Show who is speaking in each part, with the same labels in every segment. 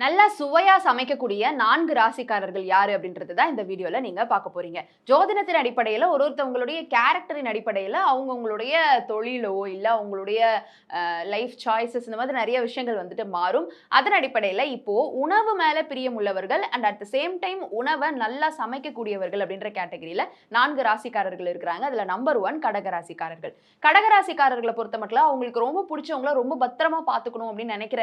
Speaker 1: நல்லா சுவையா சமைக்கக்கூடிய 4 ராசிக்காரர்கள் யாரு அப்படின்றது தான் இந்த வீடியோல நீங்க பார்க்க போறீங்க. ஜோதிடத்தின் அடிப்படையில ஒருத்தவங்களுடைய கேரக்டரின் அடிப்படையில அவங்களுடைய தொழிலோ, இல்ல அவங்களுடைய லைஃப் சாய்ஸஸ் இந்த மாதிரி நெறைய விஷயங்கள் வந்துட்டு மாறும். அதன் அடிப்படையில இப்போ உணவு மேல பிரியம் உள்ளவர்கள் and at the same time உணவ நல்லா சமைக்கக்கூடியவர்கள் அப்படின்ற கேட்டகரியில 4 ராசிக்காரர்கள் இருக்கிறாங்க. அதுல நம்பர் 1 கடக ராசிக்காரர்கள். கடக ராசிக்காரர்கள பொறுத்தமட்டில அவங்களுக்கு ரொம்ப புடிச்சவங்கள ரொம்ப பத்திரமா பார்த்துக்கணும் அப்படின்னு நெனைக்கிற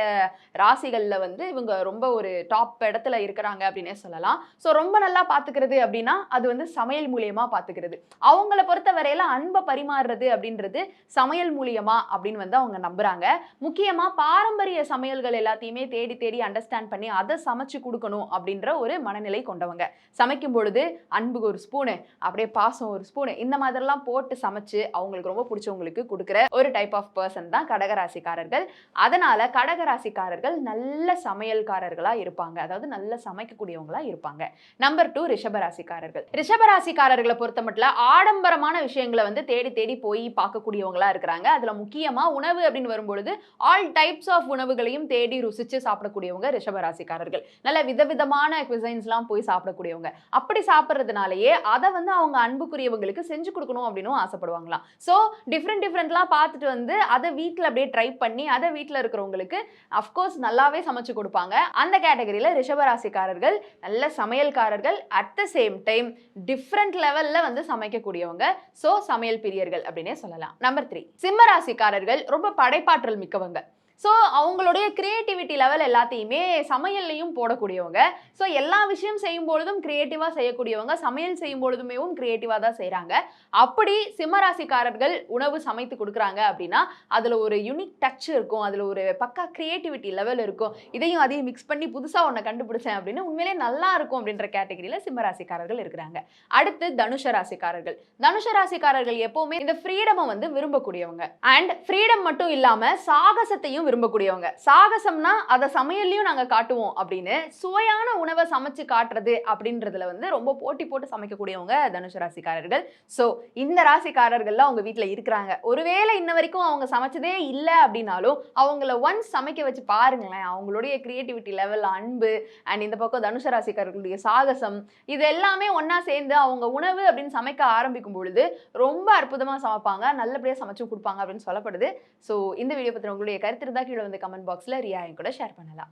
Speaker 1: ராசிகள்ல வந்து இவங்க ரொம்ப ஒரு டாப் இடத்துல இருக்கிறாங்க அப்படின்னே சொல்லலாம். ஸோ ரொம்ப நல்லா பார்த்துக்கிறது அப்படின்னா அது வந்து சமையல் மூலியமா பார்த்துக்கிறது. அவங்கள பொறுத்த வரையில அன்பை பரிமாறுறது அப்படின்றது சமையல் மூலியமா அப்படின்னு வந்து அவங்க நம்புறாங்க. முக்கியமா பாரம்பரிய சமையல்கள் எல்லாத்தையுமே தேடி தேடி அண்டர்ஸ்டாண்ட் பண்ணி அதை சமைச்சு கொடுக்கணும் அப்படின்ற ஒரு மனநிலை கொண்டவங்க. சமைக்கும் பொழுது அன்புக்கு ஒரு ஸ்பூனு, அப்படியே பாசம் ஒரு ஸ்பூனு, இந்த மாதிரிலாம் போட்டு சமைச்சு அவங்களுக்கு ரொம்ப பிடிச்சவங்களுக்கு கொடுக்குற ஒரு டைப் ஆஃப் பர்சன் தான் கடகராசிக்காரர்கள். அதனால கடகராசிக்காரர்கள் நல்ல சமையல்காரர்களா இருப்பாங்க. அதாவது நல்ல சமைக்கக்கூடியவங்களா இருப்பாங்க. நம்பர் 2 ரிஷபராசிக்காரர்கள். ரிஷபராசிக்காரர்களை பொறுத்த மட்டும் ஆடம்பரமான விஷயங்களை வந்து தேடி தேடி போய் பார்க்கக்கூடியவங்களா இருக்கிறாங்க. அதுல முக்கியமா உணவு அப்படின்னு வரும்பொழுது ஆல் டைப்ஸ் ஆஃப் உணவுகளையும் தேடி ருசிச்சு சாப்பிடக்கூடியவங்க ரிஷபராசிக்காரர்கள். நல்ல விதவிதமான குவிசைன்ஸ்லாம் போய் சாப்பிடக்கூடியவங்க. அப்படி சாப்பிட்றதுனாலயே அதை வந்து அவங்க அன்புக்குரியவங்களுக்கு செஞ்சு கொடுக்கணும் அப்படின்னு ஆசைப்படுவாங்களாம். ஸோ டிஃப்ரெண்ட்லாம் பார்த்துட்டு வந்து அதை வீட்டில் அப்படியே ட்ரை பண்ணி அதை வீட்டில் இருக்கிறவங்களுக்கு அஃப்கோர்ஸ் நல்லாவே சமைச்சு கொடுப்பாங்க. அந்த கேட்டகரியில ரிஷபராசிக்காரர்கள் நல்ல சமையல்காரர்கள், at the same time different லெவல்ல வந்து சமைக்கக்கூடியவங்க. ஸோ சமையல் பிரியர்கள் அப்படின்னே சொல்லலாம். நம்பர் 3 சிம்ம ராசிக்காரர்கள் ரொம்ப படைப்பாற்றல் மிக்கவங்க. ஸோ அவங்களுடைய கிரியேட்டிவிட்டி லெவல் எல்லாத்தையுமே சமையல்லையும் போடக்கூடியவங்க. ஸோ எல்லா விஷயம் செய்யும் பொழுதும் கிரியேட்டிவாக செய்யக்கூடியவங்க, சமையல் செய்யும் பொழுதுமேவும் கிரியேட்டிவாக தான் செய்கிறாங்க. அப்படி சிம்மராசிக்காரர்கள் உணவு சமைத்து கொடுக்குறாங்க அப்படின்னா அதில் ஒரு யூனிக் டச் இருக்கும், அதில் ஒரு பக்கா கிரியேட்டிவிட்டி லெவல் இருக்கும். இதையும் அதையும் மிக்ஸ் பண்ணி புதுசாக ஒன்றை கண்டுபிடிச்சேன் அப்படின்னு உண்மையிலே நல்லா இருக்கும் அப்படின்ற கேட்டகரியில் சிம்மராசிக்காரர்கள் இருக்கிறாங்க. அடுத்து தனுஷ ராசிக்காரர்கள். தனுஷ ராசிக்காரர்கள் எப்பவுமே இந்த ஃப்ரீடமை வந்து விரும்பக்கூடியவங்க. அண்ட் ஃப்ரீடம் மட்டும் இல்லாமல் சாகசத்தையும் விரும்பக்கூடியவங்க. சாகசம்னா அதை சமையல்லையும் நாங்க காட்டுவோம் அப்படின்னு சுவையான உணவை சமைச்சு காட்டுறது அப்படின்றதுல வந்து ரொம்ப போட்டி போட்டு சமைக்கக்கூடியவங்க தனுஷ ராசிக்காரர்கள். ஸோ இந்த ராசிக்காரர்கள்லாம் அவங்க வீட்டில் இருக்கிறாங்க. ஒருவேளை இன்ன வரைக்கும் அவங்க சமைச்சதே இல்லை அப்படின்னாலும் அவங்கள ஒன்ஸ் சமைக்க வச்சு பாருங்களேன். அவங்களுடைய கிரியேட்டிவிட்டி லெவல், அன்பு அண்ட் இந்த பக்கம் தனுஷ ராசிக்காரர்களுடைய சாகசம், இது எல்லாமே ஒன்னா சேர்ந்து அவங்க உணவு அப்படின்னு சமைக்க ஆரம்பிக்கும் பொழுது ரொம்ப அற்புதமா சமைப்பாங்க, நல்லபடியா சமைச்சு கொடுப்பாங்க அப்படின்னு சொல்லப்படுது. ஸோ இந்த வீடியோ பத்தி உங்களுடைய கருத்து இருந்தா கீழே வந்து கமெண்ட் பாக்ஸ்ல ரியா கூட ஷேர் பண்ணலாம்.